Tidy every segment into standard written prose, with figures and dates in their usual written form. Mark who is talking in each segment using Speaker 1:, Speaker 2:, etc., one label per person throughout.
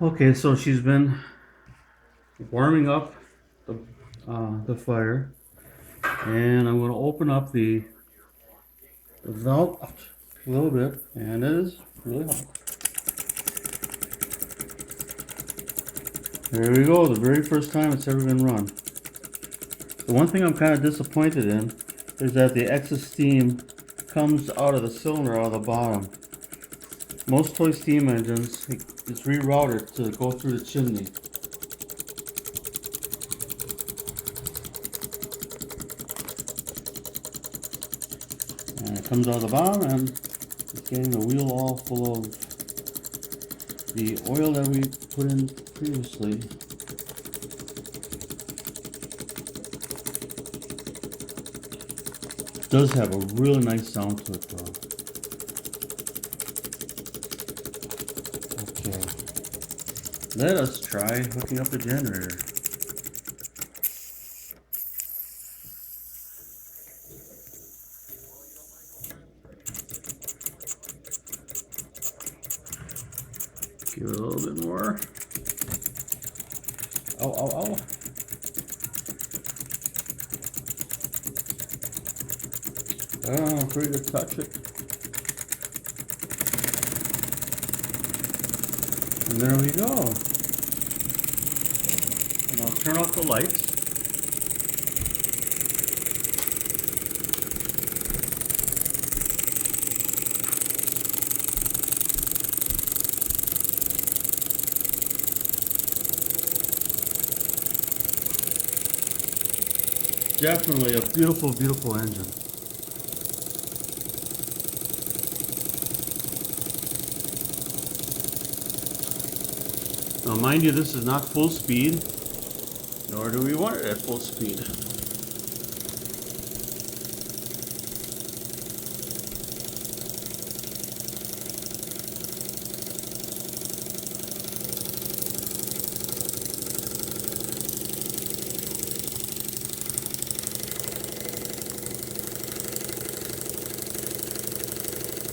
Speaker 1: Okay, so she's been warming up the fire, and I'm going to open up the valve a little bit, and it is really hot. There we go, the very first time it's ever been run. The one thing I'm kind of disappointed in is that the excess steam comes out of the cylinder out of the bottom. Most toy steam engines, it's rerouted to go through the chimney. And it comes out of the bottom, and it's getting the wheel all full of the oil that we put in previously. It does have a really nice sound to it though. Okay, let us try hooking up the generator. Give it a little bit more. Ow, ow, ow. Oh, I'm afraid to touch it. And there we go. And I'll turn off the lights. Definitely a beautiful, beautiful engine. Now mind you, this is not full speed, nor do we want it at full speed.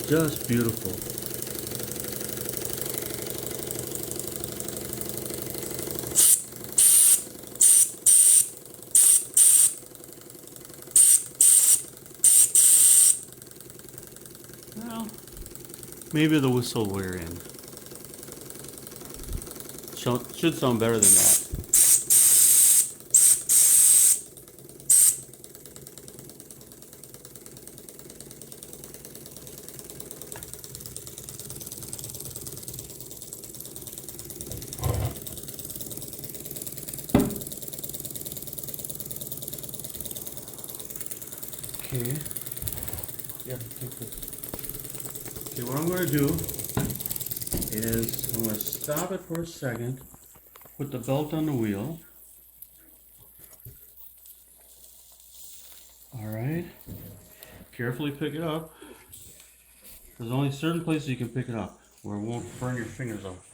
Speaker 1: Just beautiful. Well, maybe the whistle will wear in. Should sound better than that. Okay. Yeah, take this. Okay, what I'm going to do is I'm going to stop it for a second, put the belt on the wheel. Alright. Carefully pick it up. There's only certain places you can pick it up where it won't burn your fingers off.